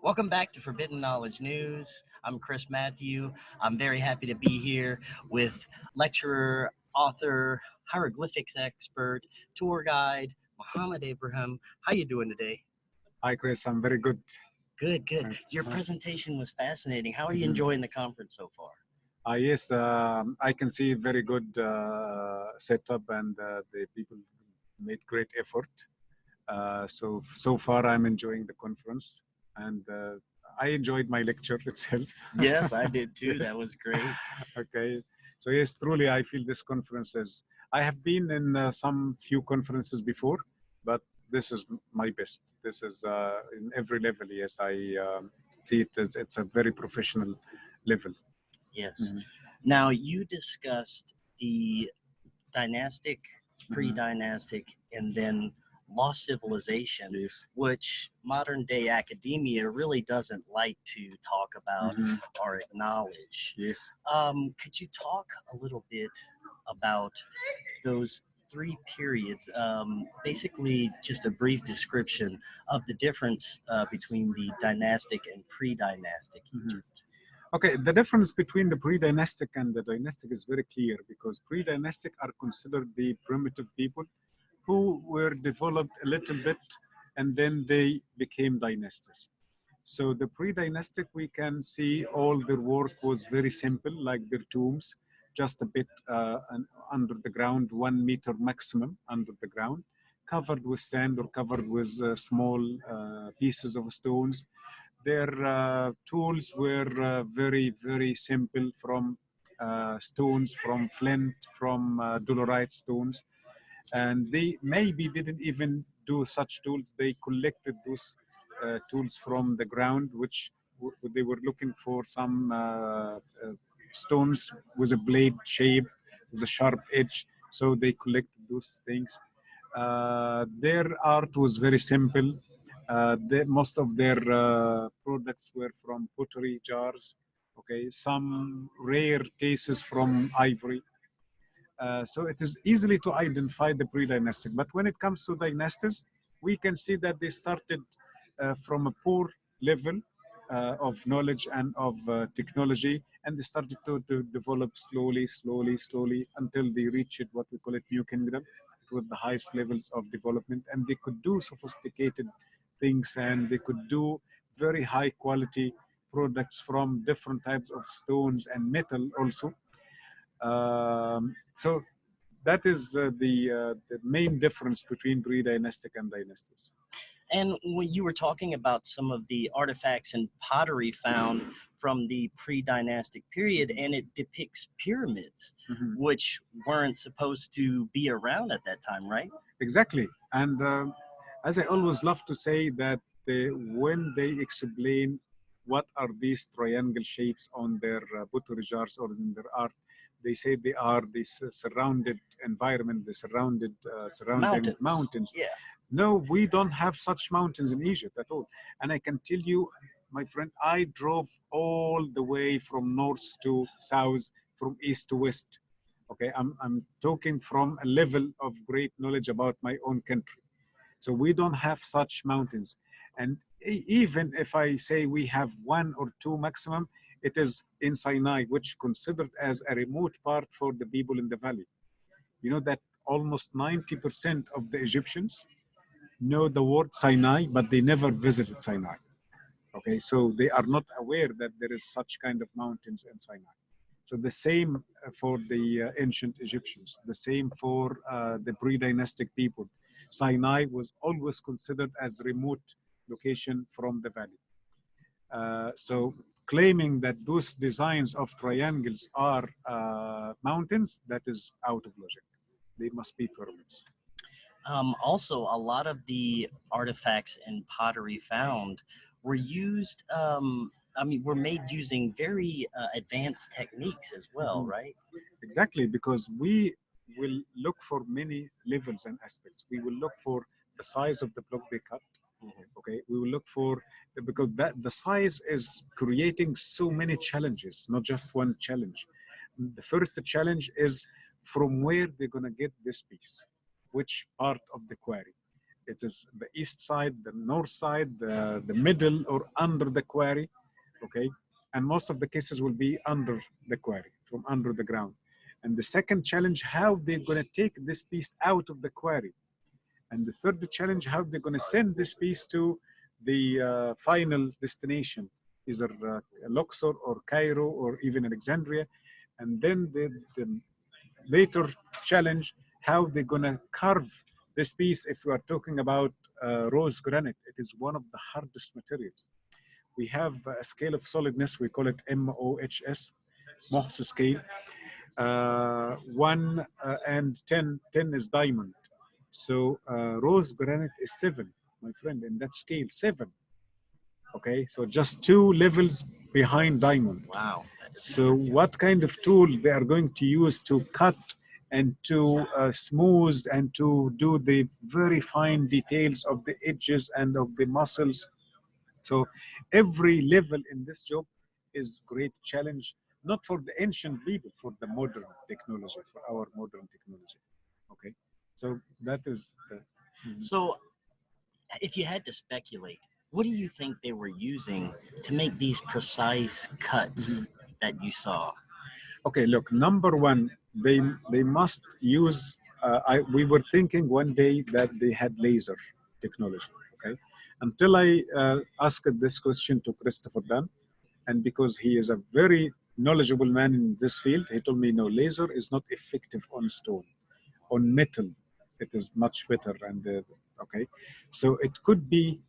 Welcome back to Forbidden Knowledge News. I'm Chris Matthew. I'm very happy to be here with lecturer, author, hieroglyphics expert, tour guide, Mohammed Ibrahim. How you doing today? Hi, Chris. I'm very good. Good, good. Uh, Your uh, presentation was fascinating. How are you mhm. enjoying the conference so far? Yes, I can see very good setup, and the people made great effort. So far, I'm enjoying the conference, and I enjoyed my lecture itself. Yes, I did too. Yes. That was great. Okay. So yes, truly, I feel this conference is. I have been in some few conferences before, but this is my best. This is in every level. Yes, I see it as it's a very professional level. Yes. Mhm. Now, you discussed the dynastic, Mhm. pre-dynastic, and then lost civilization, Yes. which modern day academia really doesn't like to talk about Mhm. or acknowledge. Yes. Could you talk a little bit about those three periods? Basically, just a brief description of the difference between the dynastic and pre-dynastic Mhm. Egypt. Okay, the difference between the pre-dynastic and the dynastic is very clear because pre-dynastic are considered the primitive people who were developed a little bit and then they became dynasties. So the pre-dynastic, we can see all their work was very simple, like their tombs, just a bit under the ground, 1 meter maximum under the ground, covered with sand or covered with small pieces of stones. Their tools were very simple from stones, from flint, from dolerite stones, and they maybe didn't even do such tools. They collected those tools from the ground, which they were looking for some stones with a blade shape, with a sharp edge. So they collected those things. Their art was very simple. Most of their products were from pottery jars. Okay, some rare cases from ivory. So it is easily to identify the pre-dynastic. But when it comes to dynasties, we can see that they started from a poor level of knowledge and of technology, and they started to develop slowly until they reached what we call it New Kingdom, with the highest levels of development, and they could do sophisticated things, and they could do very high quality products from different types of stones and metal also. So that is the main difference between pre-dynastic and dynasties. And when you were talking about some of the artifacts and pottery found from the pre-dynastic period, and it depicts pyramids, Mhm. which weren't supposed to be around at that time, right? Exactly. And as I always love to say that when they explain what are these triangle shapes on their pottery jars or in their art, they say they are this surrounded environment, the surrounding Mountains. mountains. Yeah. No, we don't have such mountains in Egypt at all. And I can tell you, my friend, I drove all the way from north to south, from east to west. Okay, I'm talking from a level of great knowledge about my own country. So we don't have such mountains. And even if I say we have one or two maximum, it is in Sinai, which considered as a remote part for the people in the valley. You know that almost 90% of the Egyptians know the word Sinai, but they never visited Sinai. Okay, so they are not aware that there is such kind of mountains in Sinai. So the same for the ancient Egyptians, the same for the pre-dynastic people. Sinai was always considered as remote location from the valley. So claiming that those designs of triangles are mountains, that is out of logic. They must be pyramids. Also, a lot of the artifacts and pottery found were used. Were made using very advanced techniques as well, Mhm. right? Exactly, because we will look for many levels and aspects. We will look for the size of the block they cut. Mhm. Okay, we will look for because that the size is creating so many challenges, not just one challenge. The first challenge is from where they're gonna get this piece, which part of the quarry. It is the east side, the north side, the middle, or under the quarry, okay? And most of the cases will be under the quarry, from under the ground. And the second challenge, how they're gonna take this piece out of the quarry. And the third challenge, how they're gonna send this piece to the final destination, either Luxor or Cairo or even Alexandria. And then the later challenge, how they're gonna carve this piece. If we are talking about rose granite, it is one of the hardest materials. We have a scale of solidness, we call it MOHS, Mohs scale. 1 and 10, 10 is diamond. So rose granite is 7, my friend, in that scale, 7. Okay, so just 2 levels behind diamond. Wow. So what kind of tool they are going to use to cut and to smooth and to do the very fine details of the edges and of the muscles. So every level in this job is great challenge, not for the ancient people, for the modern technology, for our modern technology. Okay, so that is the, So, if you had to speculate, what do you think they were using to make these precise cuts that you saw? okay. Look, number one, they must use. We were thinking one day that they had laser technology. Okay, until I asked this question to Christopher Dunn, and because he is a very knowledgeable man in this field, he told me no, laser is not effective on stone. On metal, it is much better. And okay, so it could be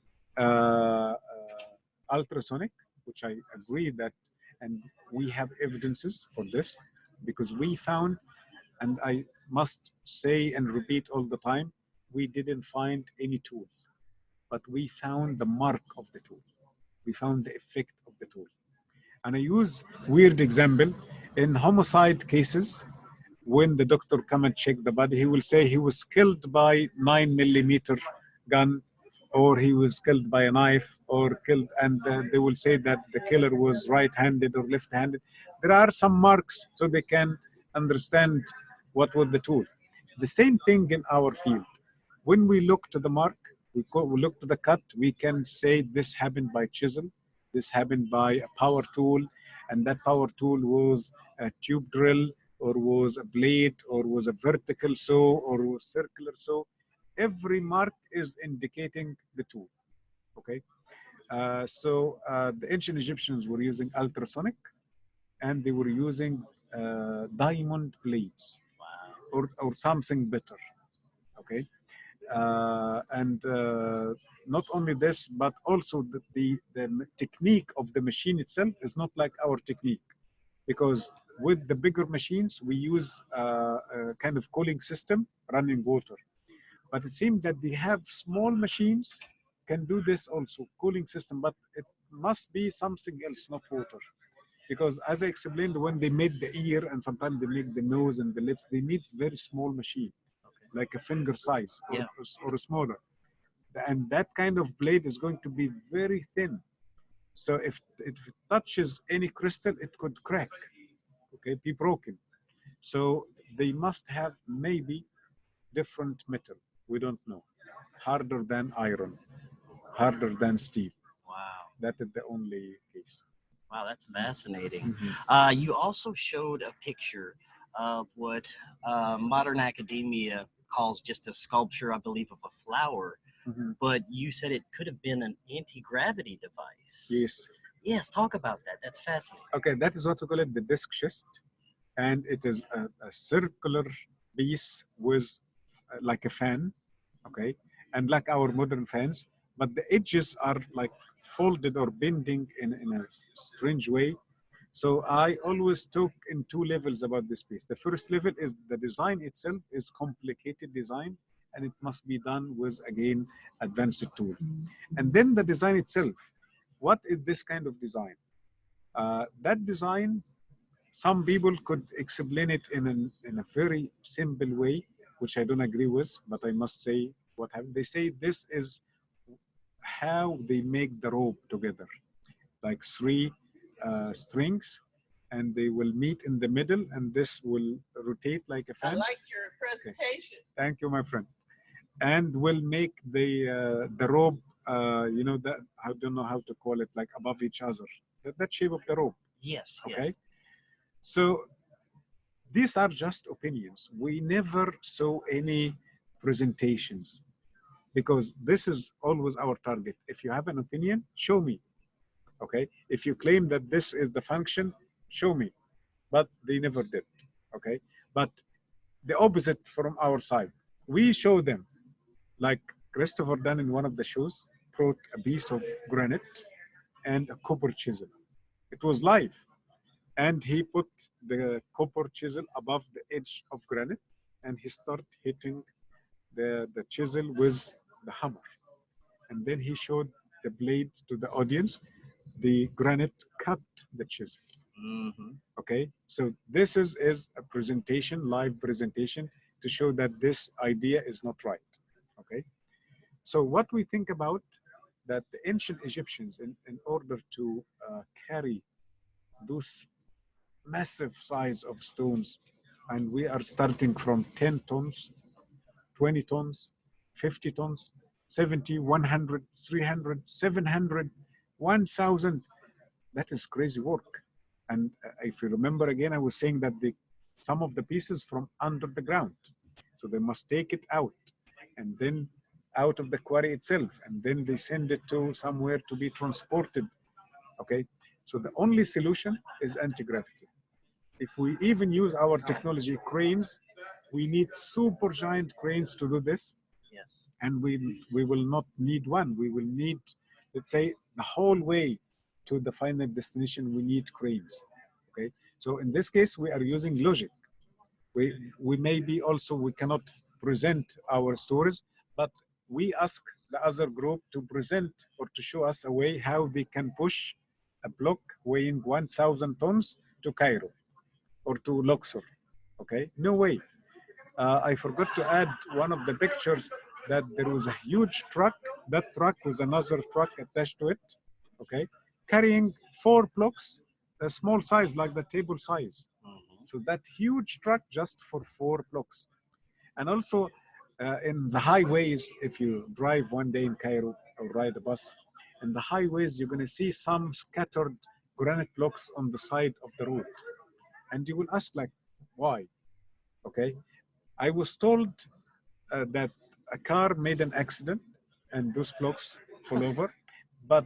ultrasonic, which I agree that, and we have evidences for this because we found, and I must say and repeat all the time, we didn't find any tool, but we found the mark of the tool. We found the effect of the tool. And I use weird example in homicide cases. When the doctor come and check the body, he will say he was killed by 9mm gun, or he was killed by a knife, or killed, and they will say that the killer was right-handed or left-handed. There are some marks so they can understand what was the tool. The same thing in our field. When we look to the mark, we look to the cut, we can say this happened by chisel, this happened by a power tool, and that power tool was a tube drill, or was a blade, or was a vertical saw, or was circular saw. Every mark is indicating the tool. Okay, the ancient Egyptians were using ultrasonic, and they were using diamond blades, or something better. Okay, and not only this, but also the technique of the machine itself is not like our technique, because with the bigger machines we use a kind of cooling system running water, but it seems that they have small machines can do this also, cooling system, but it must be something else, not water. Because as I explained, when they made the ear and sometimes they make the nose and the lips, they need very small machine, like a finger size, or smaller. And that kind of blade is going to be very thin. So if it touches any crystal, it could crack, okay, be broken. So they must have maybe different metal. We don't know. Harder than iron, harder than steel. Wow. That is the only case. Wow, that's fascinating. You also showed a picture of what modern academia calls just a sculpture, I believe, of a flower. But you said it could have been an anti-gravity device. Yes. Yes, talk about that. That's fascinating. Okay, that is what we call it the disc chest. And it is a circular piece with like a fan, okay, and like our modern fans, but the edges are like folded or bending in a strange way. So I always talk in 2 levels about this piece. The first level is the design itself is complicated design, and it must be done with, again, advanced tool. And then the design itself. What is this kind of design? That design, some people could explain it in a very simple way, which I don't agree with, but I must say what happened. They say this is how they make the rope together, like 3 strings, and they will meet in the middle, and this will rotate like a fan. I liked your presentation. Okay. Thank you, my friend. and will make the rope, you know, that I don't know how to call it, like above each other. That shape of the rope. Yes. Okay. Yes. So these are just opinions. We never saw any presentations because this is always our target. If you have an opinion, show me. Okay. If you claim that this is the function, show me. But they never did. Okay. But the opposite from our side, we show them, like Christopher done in one of the shows, brought a piece of granite and a copper chisel. It was live. And he put the copper chisel above the edge of granite and he started hitting the chisel with the hammer. And then he showed the blade to the audience. The granite cut the chisel. Mm-hmm. Okay, so this is a presentation, live presentation, to show that this idea is not right. Okay, so what we think about that the ancient Egyptians, in order to carry those massive size of stones, and we are starting from 10 tons, 20 tons, 50 tons, 70, 100, 300, 700, 1,000. That is crazy work. And if you remember again, I was saying that some of the pieces from under the ground. So they must take it out and then out of the quarry itself, and then they send it to somewhere to be transported. Okay. So the only solution is anti-gravity. If we even use our technology cranes, we need super giant cranes to do this. Yes. And we will not need one. We will need, let's say, the whole way to the final destination, we need cranes. Okay. So in this case, we are using logic. We maybe also, we cannot present our stories, but we ask the other group to present or to show us a way how they can push a block weighing 1,000 tons to Cairo or to Luxor. Okay, no way. I forgot to add one of the pictures that there was a huge truck. That truck was another truck attached to it. Okay, carrying 4 blocks, a small size like the table size. Mm-hmm. So that huge truck just for 4 blocks. And also in the highways, if you drive one day in Cairo or ride a bus, in the highways, you're going to see some scattered granite blocks on the side of the road. And you will ask, like, why? Okay. I was told that a car made an accident and those blocks fall over, but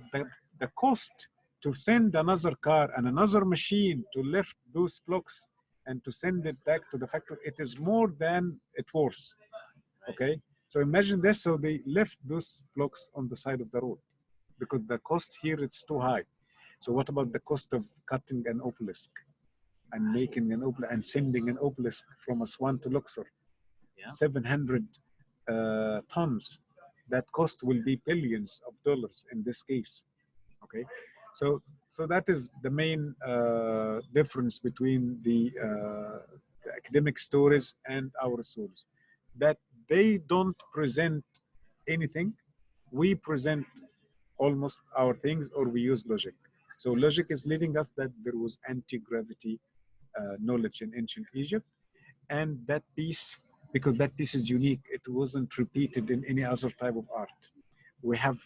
the cost to send another car and another machine to lift those blocks and to send it back to the factory, it is more than it worth. Okay, so imagine this. So they left those blocks on the side of the road because the cost here it's too high. So what about the cost of cutting an obelisk and making an obelisk and sending an obelisk from Aswan to Luxor? Yeah. 700 tons. That cost will be billions of dollars in this case. Okay, so that is the main difference between the academic stories and our stories. That they don't present anything, we present almost our things, or we use logic. So logic is leading us that there was anti-gravity knowledge in ancient Egypt, and that piece, because that piece is unique, it wasn't repeated in any other type of art. We have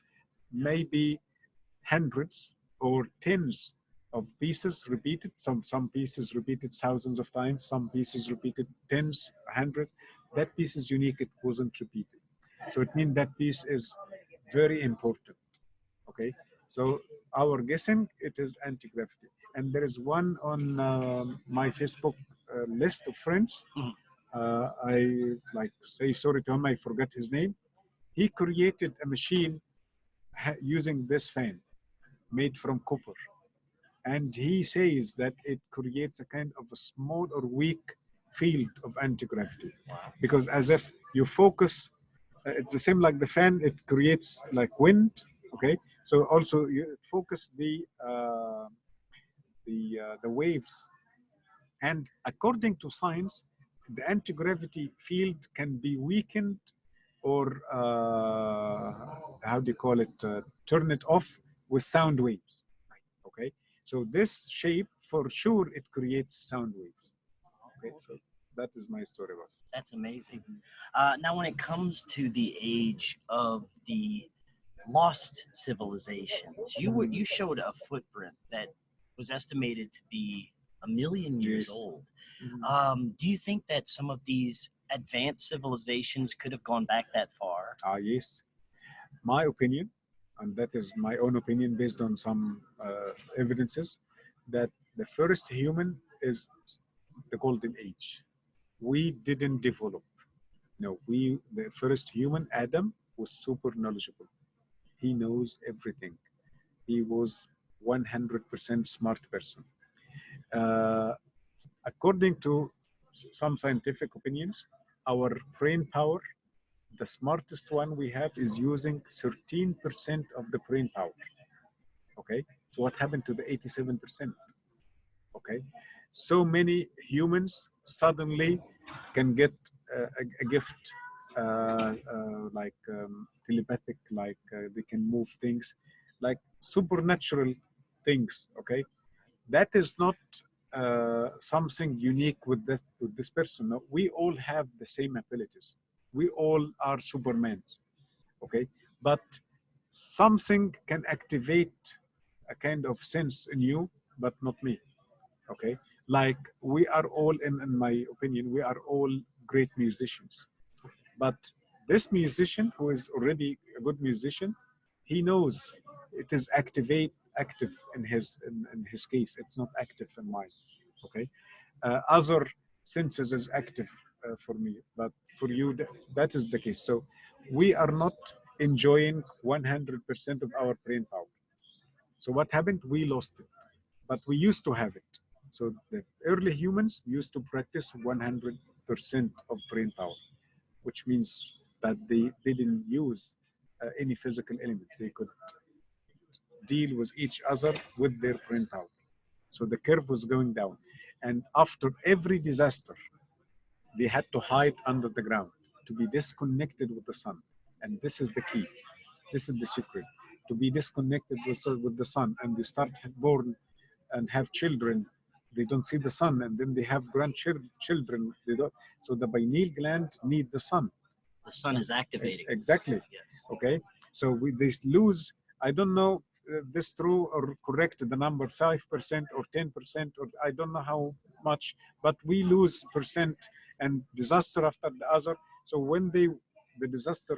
maybe hundreds or tens of pieces repeated. Some pieces repeated thousands of times, some pieces repeated tens, hundreds. That piece is unique, it wasn't repeated. So it means that piece is very important. Okay, so our guessing, it is anti-gravity. And there is one on my Facebook list of friends. Mhm. I like say sorry to him, I forgot his name. He created a machine using this fan made from copper. And he says that it creates a kind of a small or weak field of anti-gravity. Because as if you focus, it's the same like the fan, it creates like wind, okay? So also you focus the waves. And according to science, the anti-gravity field can be weakened or how do you call it, turn it off with sound waves. Okay, so this shape for sure it creates sound waves. Okay, so That is my story about That's amazing. it. Now, when it comes to the age of the lost civilizations, you showed a footprint that was estimated to be 1 million years Yes. old. Mhm. Do you think that some of these advanced civilizations could have gone back that far? Yes. My opinion, and that is my own opinion based on some evidences, that the first human is the golden age. We didn't develop. No, the first human, Adam, was super knowledgeable. He knows everything. He was 100% smart person. Uh, According to some scientific opinions, our brain power, the smartest one we have, is using 13% of the brain power. Okay, so what happened to the 87%? Okay, so many humans suddenly can get a gift like telepathic, like they can move things, like supernatural things. Okay, that is not something unique with this person. No, we all have the same abilities. We all are Superman. Okay, but something can activate a kind of sense in you, but not me. Okay, like we are all, in my opinion, we are all great musicians, but this musician who is already a good musician, he knows it is active in his case. It's not active in mine. Okay, other senses is active for me, but for you that is the case. So we are not enjoying 100% of our brain power. So what happened? We lost it, but we used to have it. So the early humans used to practice 100% of brain power, which means that they didn't use any physical elements. They could deal with each other with their brain power. So the curve was going down. And after every disaster, they had to hide under the ground to be disconnected with the sun. And this is the key. This is the secret. To be disconnected with the sun, and they start born and have children. They don't see the sun, and then they have grandchildren. They don't. So the pineal gland need the sun. The sun is activating. Exactly. Yes. Okay. So we this lose. I don't know this true or correct, the number 5% or 10%, or I don't know how much, but we lose percent and disaster after the other. So when the disaster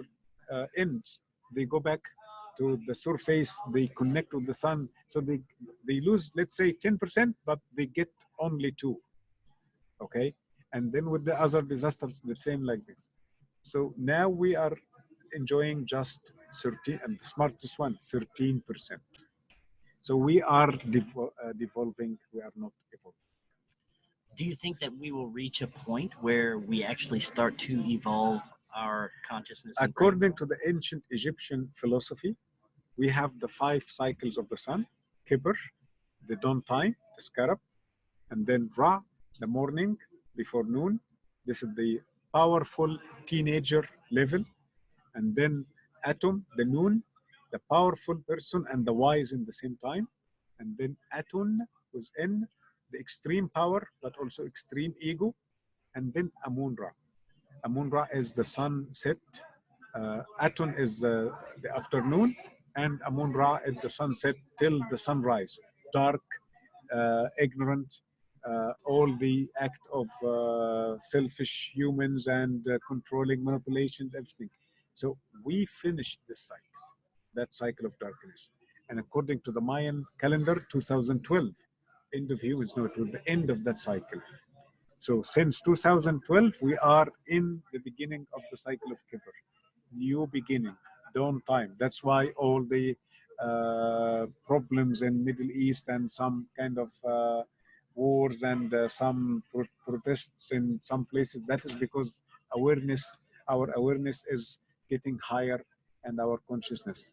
ends, they go back to the surface. They connect with the sun. So they lose, let's say 10%, but they get only two. Okay. And then with the other disasters, the same like this. So now we are enjoying just 13, and the smartest one, 13%. So we are devolving, we are not evolving. Do you think that we will reach a point where we actually start to evolve our consciousness? According to the ancient Egyptian philosophy, we have the 5 cycles of the sun: Kibr, the dawn time, the scarab, and then Ra, the morning before noon. This is the powerful teenager level. And then Atom, the noon, the powerful person and the wise in the same time. And then Atun was in the extreme power, but also extreme ego. And then Amun-Ra. Amun-Ra is the sunset. Atun is the afternoon, and Amun-Ra is the sunset till the sunrise. Dark, ignorant, all the act of selfish humans and controlling manipulations, everything. So we finished this cycle, that cycle of darkness. And according to the Mayan calendar, 2012, end of humans. No, it was the end of that cycle. So since 2012, we are in the beginning of the cycle of Kibr, new beginning, dawn time. That's why all the problems in Middle East and some kind of wars and some protests in some places. That is because our awareness is getting higher, and our consciousness.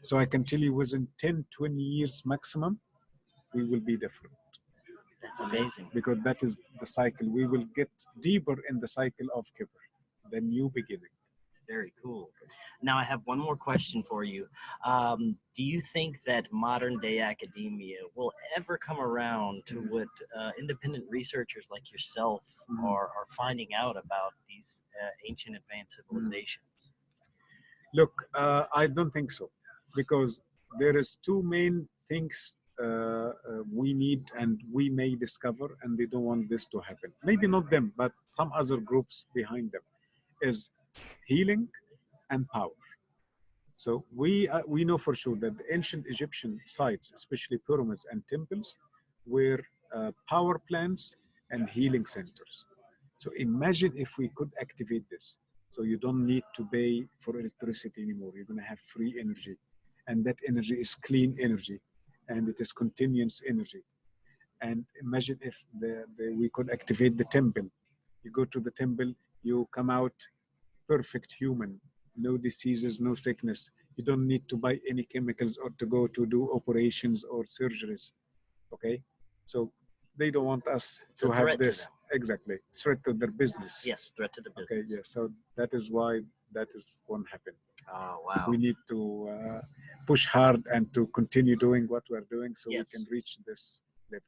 So I can tell you within 10, 20 years maximum, we will be different. That's amazing. Because that is the cycle. We will get deeper in the cycle of Kibr, the new beginning. Very cool. Now I have one more question for you. Do you think that modern day academia will ever come around to what independent researchers like yourself are finding out about these ancient advanced civilizations? Look, I don't think so, because there is two main things we need and we may discover, and they don't want this to happen. Maybe not them, but some other groups behind them, is healing and power. So we know for sure that the ancient Egyptian sites, especially pyramids and temples, were power plants and healing centers. So imagine if we could activate this. So you don't need to pay for electricity anymore. You're going to have free energy. And that energy is clean energy, and it is continuous energy. And imagine if we could activate the temple. You go to the temple, you come out perfect human, no diseases, no sickness. You don't need to buy any chemicals or to go to do operations or surgeries. Okay, so they don't want us It's a to have threat to this. them. Exactly, threat to their business. Yes, threat to the business. Okay, yes. So that is why that is won't happen. Oh, wow. We need to push hard and to continue doing what we're doing so Yes. we can reach this level.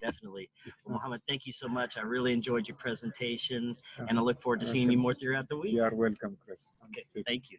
Definitely. Well, Mohammed, thank you so much. I really enjoyed your presentation, and I look forward to seeing Okay. you more throughout the week. You are welcome, Chris. Okay, See you. thank you.